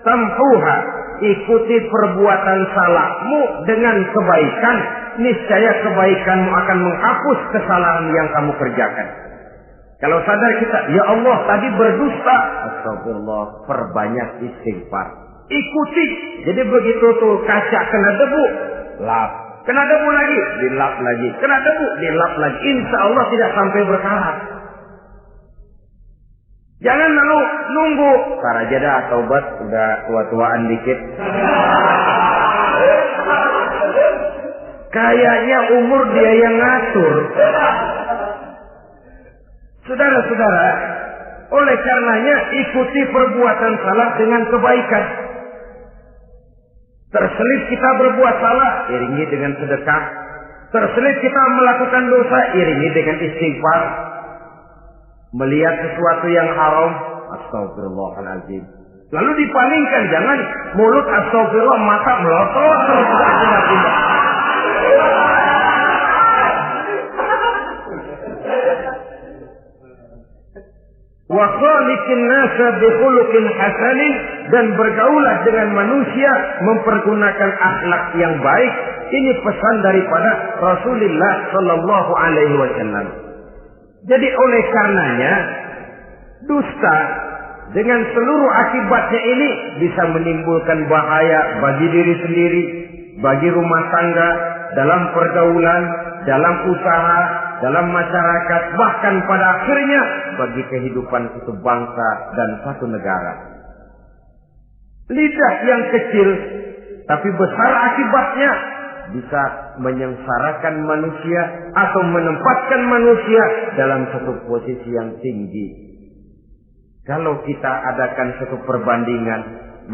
tamhuha. Ikuti perbuatan salahmu dengan kebaikan, niscaya kebaikanmu akan menghapus kesalahan yang kamu kerjakan. Kalau sadar kita, ya Allah tadi berdusta, astagfirullah, perbanyak istighfar. Ikuti. Jadi begitu tuh kaca kena debu, lap. Kena debu lagi, dilap lagi. Kena debu, dilap lagi. Insya Allah tidak sampai berkarat. Jangan lalu nunggu. Ntar aja dah taubat, udah tua-tuaan dikit. Kayaknya umur dia yang ngatur. Saudara-saudara, oleh karenanya ikuti perbuatan salah dengan kebaikan. Terselip kita berbuat salah, iringi dengan sedekah. Terselip kita melakukan dosa, iringi dengan istighfar. Melihat sesuatu yang haram, astagfirullahaladzim. Lalu dipalingkan, jangan mulut astagfirullah, mata melotot terus tidak. Wa khaliqin nasa bi khuluqin hasanin, dan bergaulah dengan manusia mempergunakan akhlak yang baik. Ini pesan daripada Rasulullah sallallahu alaihi wasallam. Jadi oleh karenanya dusta dengan seluruh akibatnya ini bisa menimbulkan bahaya bagi diri sendiri, bagi rumah tangga, dalam pergaulan, dalam usaha, dalam masyarakat, bahkan pada akhirnya bagi kehidupan satu bangsa dan satu negara. Lidah yang kecil tapi besar akibatnya bisa menyengsarakan manusia atau menempatkan manusia dalam satu posisi yang tinggi. Kalau kita adakan satu perbandingan,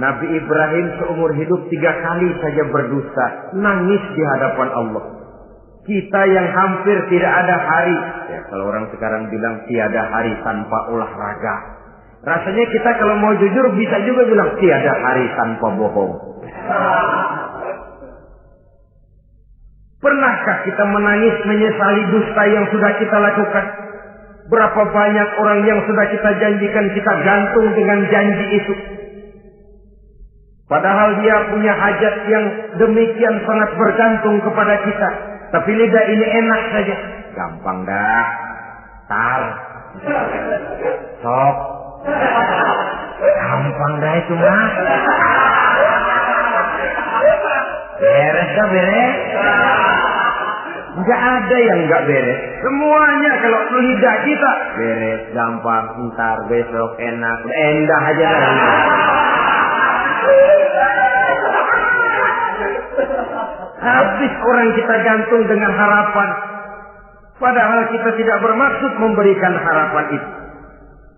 Nabi Ibrahim seumur hidup 3 kali saja berdusta, nangis di hadapan Allah. Kita yang hampir tidak ada hari, ya kalau orang sekarang bilang tiada hari tanpa olahraga. Rasanya kita kalau mau jujur bisa juga bilang tiada hari tanpa bohong. Pernahkah kita menangis menyesali dusta yang sudah kita lakukan? Berapa banyak orang yang sudah kita janjikan kita gantung dengan janji itu. Padahal dia punya hajat yang demikian sangat bergantung kepada kita. Tapi lidah ini enak saja. Gampang dah. Tar. Sok. Gampang dah itu mah. Beres dah beres. Enggak ada yang enggak beres. Semuanya kalau lidah kita beres, gampang, ntar, besok, enak, endah aja dah. Habis orang kita gantung dengan harapan. Padahal kita tidak bermaksud memberikan harapan itu.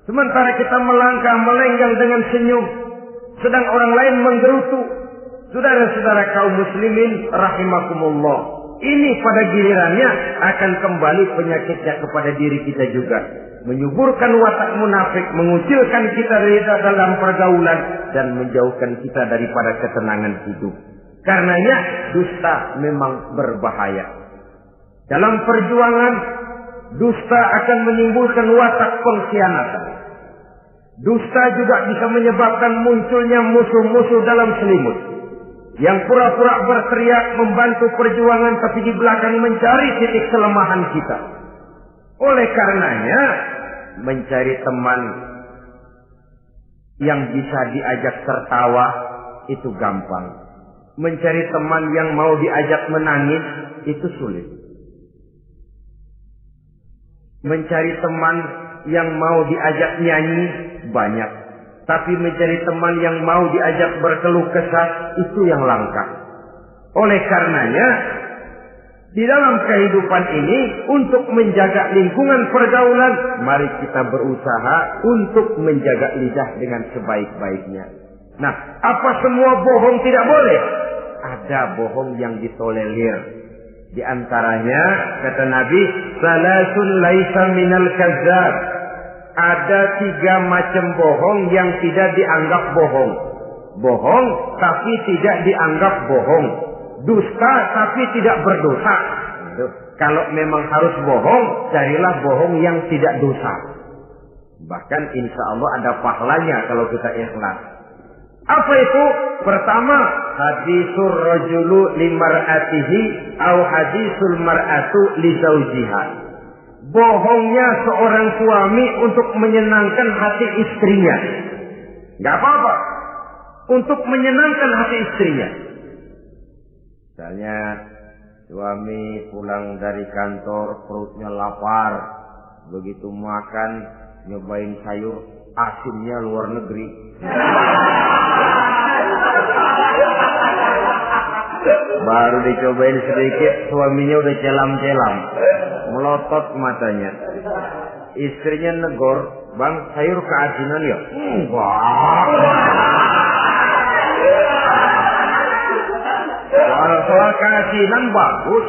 Sementara kita melangkah melenggang dengan senyum, sedang orang lain menggerutu. Saudara-saudara kaum muslimin rahimakumullah, ini pada gilirannya akan kembali penyakitnya kepada diri kita juga. Menyuburkan watak munafik, mengucilkan kita dalam pergaulan, dan menjauhkan kita daripada ketenangan hidup. Karenanya dusta memang berbahaya. Dalam perjuangan, dusta akan menimbulkan watak pengkhianatan. Dusta juga bisa menyebabkan munculnya musuh-musuh dalam selimut, yang pura-pura berteriak membantu perjuangan tapi di belakang mencari titik kelemahan kita. Oleh karenanya, mencari teman yang bisa diajak tertawa itu gampang. Mencari teman yang mau diajak menangis itu sulit. Mencari teman yang mau diajak nyanyi banyak. Tapi mencari teman yang mau diajak berkeluh kesah itu yang langka. Oleh karenanya, di dalam kehidupan ini untuk menjaga lingkungan pergaulan, mari kita berusaha untuk menjaga lidah dengan sebaik-baiknya. Nah, apa semua bohong tidak boleh? Ada bohong yang ditolerir. Di antaranya kata Nabi, salasun laisa minal kadzab. Ada 3 macam bohong yang tidak dianggap bohong. Bohong tapi tidak dianggap bohong. Dusta tapi tidak berdosa. Kalau memang harus bohong, carilah bohong yang tidak dosa. Bahkan insya Allah ada pahalanya kalau kita ikhlas. Apa itu? Pertama, hadisul rajulu limar'atihi au hadisul mar'atu li zaujiha. Bohongnya seorang suami untuk menyenangkan hati istrinya. Gak apa-apa. Untuk menyenangkan hati istrinya. Misalnya, suami pulang dari kantor, perutnya lapar. Begitu makan, nyobain sayur, asinnya luar negeri. Baru dicobain sedikit, suaminya udah celam-celam. Melotot matanya. Istrinya negor, "Bang, sayur keasinan ya?" "Enggak." Soal keasinan bagus.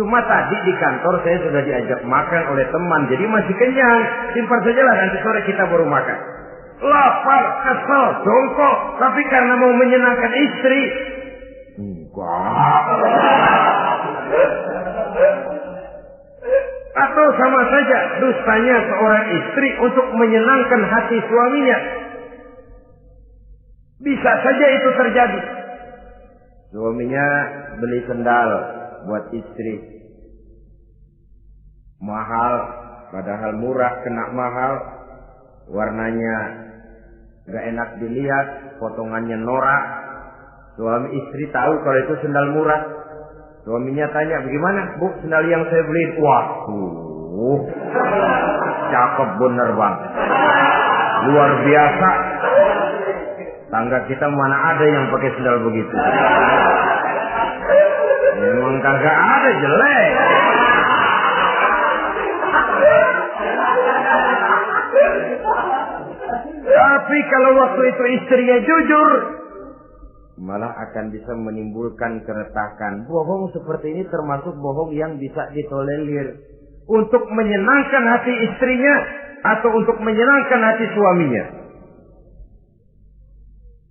Cuma tadi di kantor saya sudah diajak makan oleh teman, jadi masih kenyang. Simpan sajalah, nanti sore kita baru makan. Lapar, kesel, jongkok, tapi karena mau menyenangkan istri. Enggak. Atau sama saja dustanya seorang istri untuk menyenangkan hati suaminya. Bisa saja itu terjadi. Suaminya beli sendal buat istri. Mahal, padahal murah, kena mahal. Warnanya gak enak dilihat, potongannya norak. Suami istri tahu kalau itu sendal murah. Suaminya tanya, "Bagaimana, Bu, sendal yang saya beli?" Waduh, cakep bener, Bang. Luar biasa. Tangga kita mana ada yang pakai sendal begitu. Memang kagak ada, jelek. Tapi kalau waktu itu istrinya jujur, malah akan bisa menimbulkan keretakan. Bohong seperti ini termasuk bohong yang bisa ditolerir. Untuk menyenangkan hati istrinya atau untuk menyenangkan hati suaminya.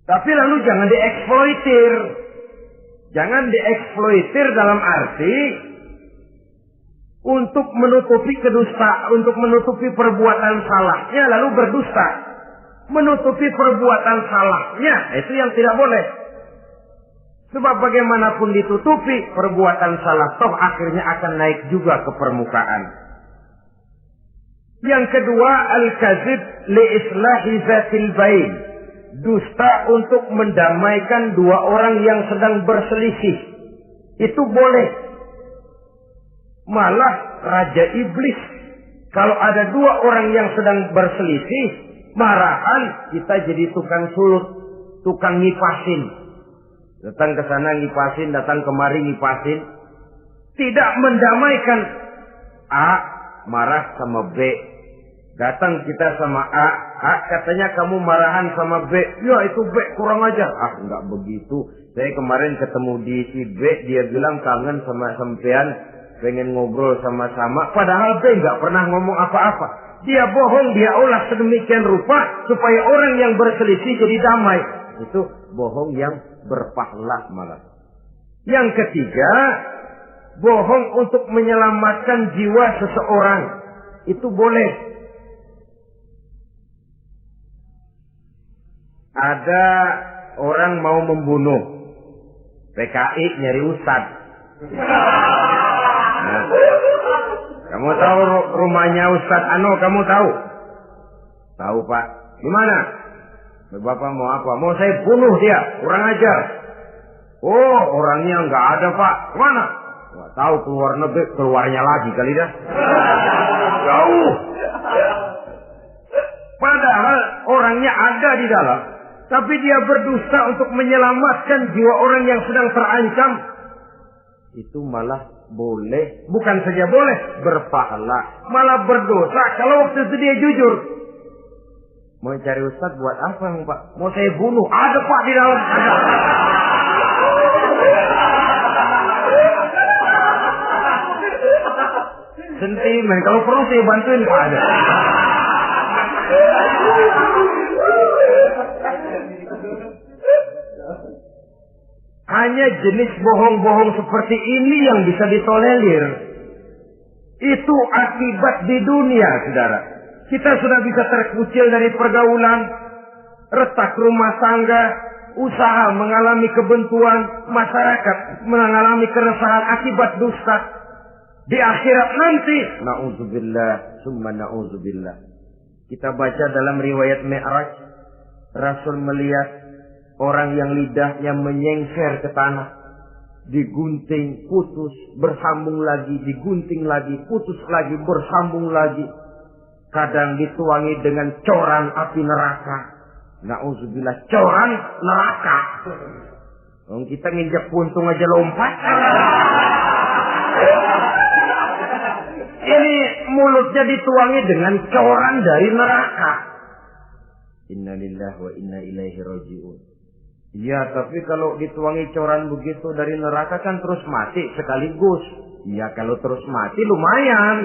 Tapi lalu jangan dieksploitir. Jangan dieksploitir dalam arti untuk menutupi untuk menutupi perbuatan salahnya lalu berdusta. Menutupi perbuatan salahnya, itu yang tidak boleh. Sebab bagaimanapun ditutupi perbuatan salah, toh akhirnya akan naik juga ke permukaan. Yang kedua, al-kadzib li islahi zatil bain. Dusta untuk mendamaikan dua orang yang sedang berselisih. Itu boleh. Malah Raja Iblis, kalau ada dua orang yang sedang berselisih, marahan kita jadi tukang sulut, tukang ngipasin. Datang ke sana ngipasin, datang kemari ngipasin. Tidak mendamaikan. A marah sama B. Datang kita sama A katanya kamu marahan sama B. Ya itu B kurang aja. Enggak begitu. Saya kemarin ketemu di si B, dia bilang kangen sama sampean, pengen ngobrol sama-sama. Padahal B enggak pernah ngomong apa-apa. Dia bohong, dia olah sedemikian rupa supaya orang yang berselisih jadi damai. Itu bohong yang berpahala malah. Yang ketiga, bohong untuk menyelamatkan jiwa seseorang. Itu boleh. Ada orang mau membunuh, PKI nyari ustadz. Nah, kamu tahu rumahnya Ustadz Ano? Kamu tahu? Tahu, Pak. Gimana? Bapak mau apa? Mau saya bunuh dia, kurang ajar. Oh, orangnya nggak ada, Pak. Kemana? Nggak tahu, keluar negeri, keluarnya lagi kali dah. Jauh. Padahal orangnya ada di dalam. Tapi dia berdusta untuk menyelamatkan jiwa orang yang sedang terancam. Itu malah boleh. Bukan saja boleh, berpahala. Malah berdosa kalau waktu itu dia jujur. Mau cari ustadz buat apa, Pak? Mau saya bunuh. Ada, Pak, di dalam. Ada. Sentimen. Kalau perlu saya bantuin, Pak. Ada. Hanya jenis bohong-bohong seperti ini yang bisa ditolerir. Itu akibat di dunia, saudara. Kita sudah bisa terkucil dari pergaulan, retak rumah tangga, usaha mengalami kebuntuan, masyarakat mengalami keresahan akibat dusta. Di akhirat nanti, na'udzubillah, summa na'udzubillah. Kita baca dalam riwayat Mi'raj, Rasul melihat orang yang lidahnya menyengser ke tanah, digunting, putus, bersambung lagi, digunting lagi, putus lagi, bersambung lagi. Kadang dituangi dengan coran api neraka. Na'udzubillah, coran neraka. Kita nginjak puntung aja lompat. Ini mulutnya dituangi dengan coran dari neraka. Innalillahi wa inna ilaihi raji'un. Iya, tapi kalau dituangi coran begitu dari neraka kan terus mati sekaligus. Iya, kalau terus mati lumayan.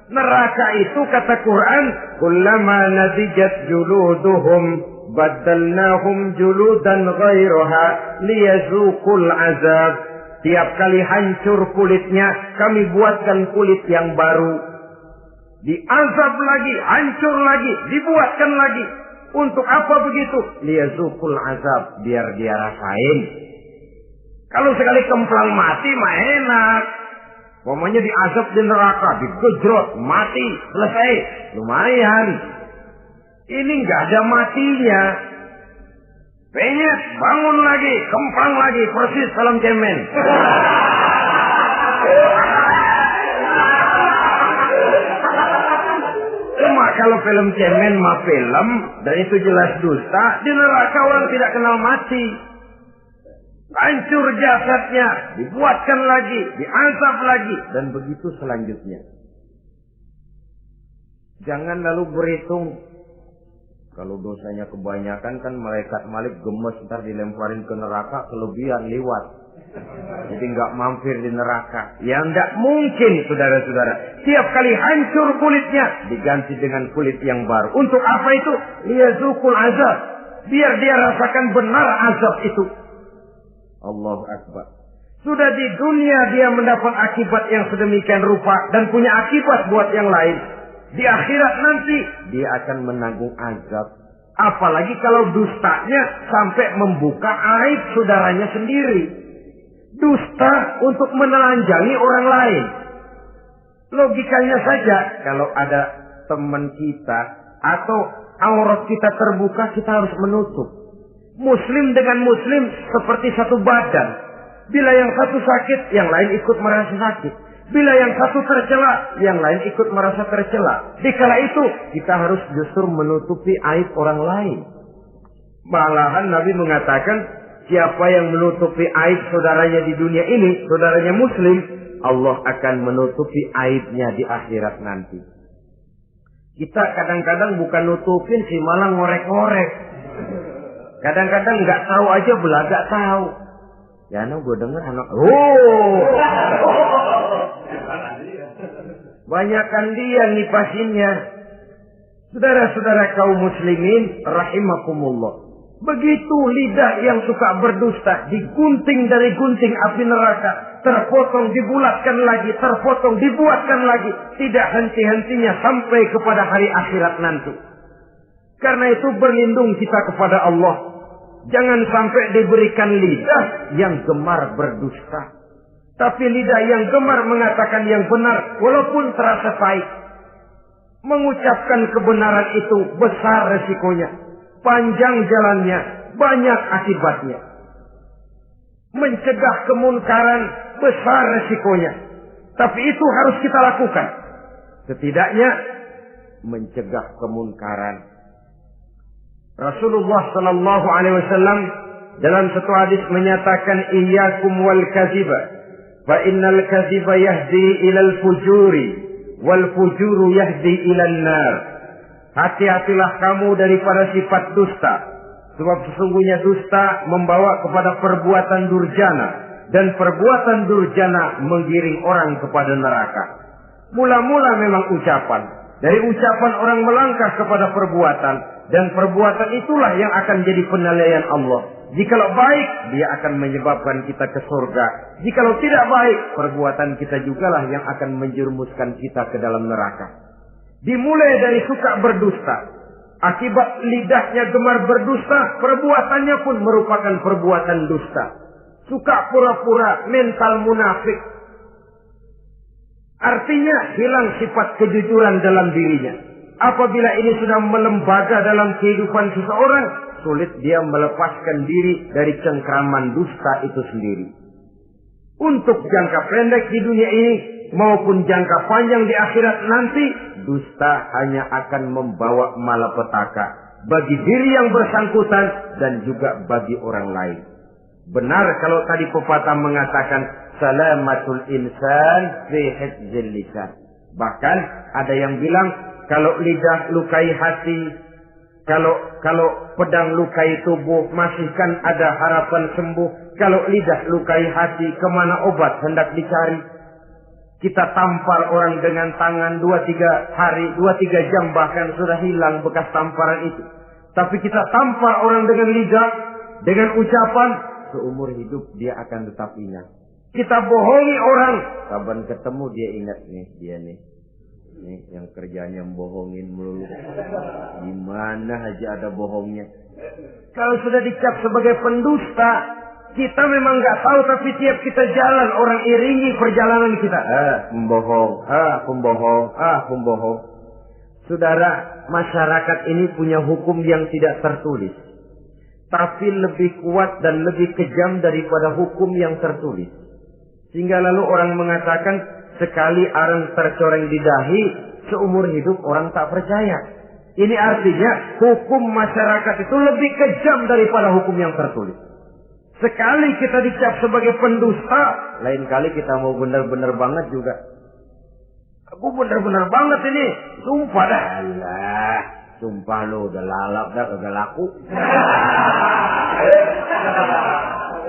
Neraka itu kata Quran, kullama nadijat juluduhum badalnahum juludan ghairaha liyazuqul azab. Tiap kali hancur kulitnya, kami buatkan kulit yang baru. Diazab lagi, hancur lagi, dibuatkan lagi. Untuk apa begitu? Liyazuqul azab, biar dia rasain. Kalau sekali kemplang mati mah enak. Pokoknya diazab di neraka, digejrot, mati, selesai. Lumayan. Ini nggak ada matinya. Penyet, bangun lagi, kemplang lagi, persis salam cemen. Cuma kalau film cemen mah film, dan itu jelas dusta, di neraka orang tidak kenal mati. Hancur jasadnya, dibuatkan lagi, diazab lagi, dan begitu selanjutnya. Jangan lalu berhitung. Kalau dosanya kebanyakan kan malaikat Malik gemes, ntar dilemparin ke neraka, kelebihan lewat. Jadi nggak mampir di neraka. Ya nggak mungkin, saudara-saudara. Tiap kali hancur kulitnya, diganti dengan kulit yang baru. Untuk apa itu? Liyazuqul azab. Biar dia rasakan benar azab itu. Allahu Akbar. Sudah di dunia dia mendapat akibat yang sedemikian rupa dan punya akibat buat yang lain. Di akhirat nanti dia akan menanggung azab. Apalagi kalau dustanya sampai membuka aib saudaranya sendiri. Dusta untuk menelanjangi orang lain. Logikanya saja, kalau ada teman kita atau aurat kita terbuka, kita harus menutup. Muslim dengan muslim seperti satu badan. Bila yang satu sakit, yang lain ikut merasa sakit. Bila yang satu tercela, yang lain ikut merasa tercela. Dikala itu, kita harus justru menutupi aib orang lain. Malahan Nabi mengatakan, siapa yang menutupi aib saudaranya di dunia ini, saudaranya muslim, Allah akan menutupi aibnya di akhirat nanti. Kita kadang-kadang bukan nutupin sih, malah ngorek-ngorek. Kadang-kadang nggak tahu aja belaga tahu. Ya, gue denger anak. Banyakan dia nipasinnya. Saudara-saudara kaum muslimin rahimakumullah. Begitu lidah yang suka berdusta digunting dari gunting api neraka, terpotong dibulatkan lagi, terpotong dibuatkan lagi, tidak henti-hentinya sampai kepada hari akhirat nanti. Karena itu berlindung kita kepada Allah. Jangan sampai diberikan lidah yang gemar berdusta. Tapi lidah yang gemar mengatakan yang benar walaupun terasa pahit. Mengucapkan kebenaran itu besar resikonya. Panjang jalannya, banyak akibatnya. Mencegah kemunkaran besar resikonya. Tapi itu harus kita lakukan. Setidaknya mencegah kemunkaran. Rasulullah sallallahu alaihi wasallam dalam satu hadis menyatakan iyyakum wal kadziba fa innal kadziba yahdi ilal fujuri wal fujuru yahdi ilan nar. Hati-hatilah kamu daripada sifat dusta, sebab sesungguhnya dusta membawa kepada perbuatan durjana dan perbuatan durjana menggiring orang kepada neraka. Mula-mula memang ucapan, dari ucapan orang melangkah kepada perbuatan, dan perbuatan itulah yang akan jadi penilaian Allah. Jikalau baik, dia akan menyebabkan kita ke surga. Jikalau tidak baik, perbuatan kita jugalah yang akan menjerumuskan kita ke dalam neraka. Dimulai dari suka berdusta. Akibat lidahnya gemar berdusta, perbuatannya pun merupakan perbuatan dusta. Suka pura-pura, mental munafik. Artinya hilang sifat kejujuran dalam dirinya. Apabila ini sudah melembaga dalam kehidupan seseorang, sulit dia melepaskan diri dari cengkraman dusta itu sendiri. Untuk jangka pendek di dunia ini maupun jangka panjang di akhirat nanti, dusta hanya akan membawa malapetaka bagi diri yang bersangkutan dan juga bagi orang lain. Benar kalau tadi pepatah mengatakan salamatul insan fi hifdzil lisan. Bahkan ada yang bilang kalau lidah lukai hati, kalau pedang lukai tubuh, masihkan ada harapan sembuh. Kalau lidah lukai hati, kemana obat hendak dicari? Kita tampar orang dengan tangan 2-3 hari, 2-3 jam bahkan sudah hilang bekas tamparan itu. Tapi kita tampar orang dengan lidah, dengan ucapan, seumur hidup dia akan tetap ingat. Kita bohongi orang, kapan ketemu dia ingat nih, dia nih. Nih yang kerjanya bohongin melulu. Gimana aja ada bohongnya. Kalau sudah dicap sebagai pendusta, kita memang nggak tahu, tapi tiap kita jalan orang iringi perjalanan kita. Pembohong, pembohong. Saudara, masyarakat ini punya hukum yang tidak tertulis, tapi lebih kuat dan lebih kejam daripada hukum yang tertulis. Sehingga lalu orang mengatakan sekali arang tercoreng di dahi, seumur hidup orang tak percaya. Ini artinya hukum masyarakat itu lebih kejam daripada hukum yang tertulis. Sekali kita dicap sebagai pendusta, lain kali kita mau benar-benar banget juga. Aku benar-benar banget ini, sumpah dah. Alah, sumpah lo udah lalap dah, udah laku.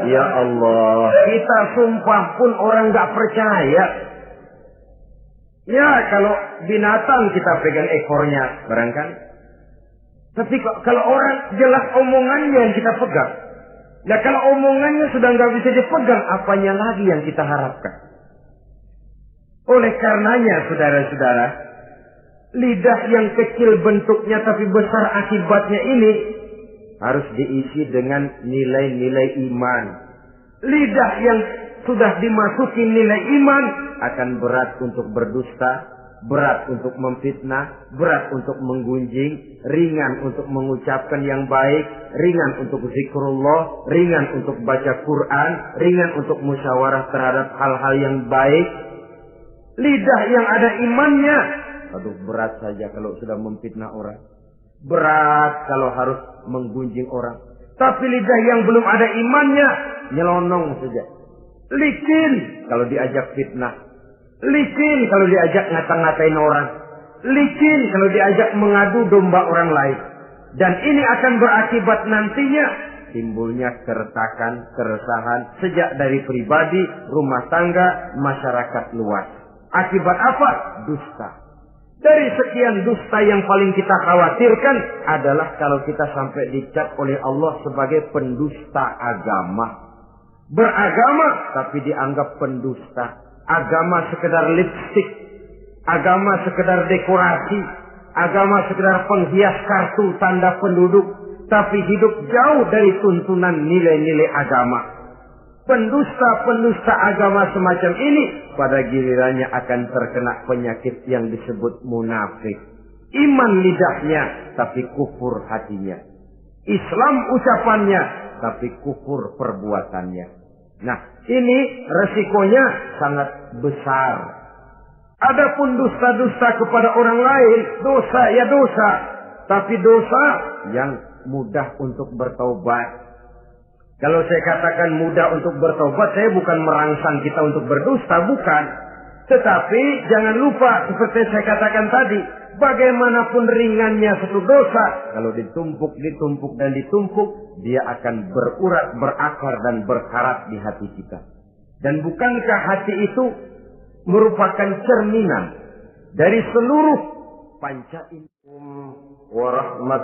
Ya Allah, kita sumpah pun orang gak percaya. Ya kalau binatang kita pegang ekornya barangkali. Tapi kalau orang jelas omongannya yang kita pegang. Nah kalau omongannya sudah nggak bisa dipegang, apanya lagi yang kita harapkan? Oleh karenanya saudara-saudara, lidah yang kecil bentuknya tapi besar akibatnya ini harus diisi dengan nilai-nilai iman. Lidah yang sudah dimasuki nilai iman akan berat untuk berdusta, berat untuk memfitnah, berat untuk menggunjing, ringan untuk mengucapkan yang baik, ringan untuk zikrullah, ringan untuk baca Quran, ringan untuk musyawarah terhadap hal-hal yang baik. Lidah yang ada imannya, aduh berat saja kalau sudah memfitnah orang, berat kalau harus menggunjing orang. Tapi lidah yang belum ada imannya, nyelonong saja. Licin kalau diajak fitnah, licin kalau diajak ngata-ngatain orang, licin kalau diajak mengadu domba orang lain. Dan ini akan berakibat nantinya timbulnya keretakan, keresahan sejak dari pribadi, rumah tangga, masyarakat luas. Akibat apa? Dusta. Dari sekian dusta yang paling kita khawatirkan adalah kalau kita sampai dicap oleh Allah sebagai pendusta agama. Beragama tapi dianggap pendusta. Agama sekedar lipstik, agama sekedar dekorasi, agama sekedar penghias kartu tanda penduduk, tapi hidup jauh dari tuntunan nilai-nilai agama. Pendusta-pendusta agama semacam ini pada gilirannya akan terkena penyakit yang disebut munafik. Iman lidahnya tapi kufur hatinya. Islam ucapannya tapi kufur perbuatannya. Nah, ini resikonya sangat besar. Adapun dusta-dusta kepada orang lain, dosa ya dosa, tapi dosa yang mudah untuk bertaubat. Kalau saya katakan mudah untuk bertobat, saya bukan merangsang kita untuk berdusta, bukan. Tetapi jangan lupa seperti saya katakan tadi, bagaimanapun ringannya satu dosa, kalau ditumpuk dan ditumpuk, dia akan berurat, berakar dan berkarat di hati kita. Dan bukankah hati itu merupakan cerminan dari seluruh panca indera warahmat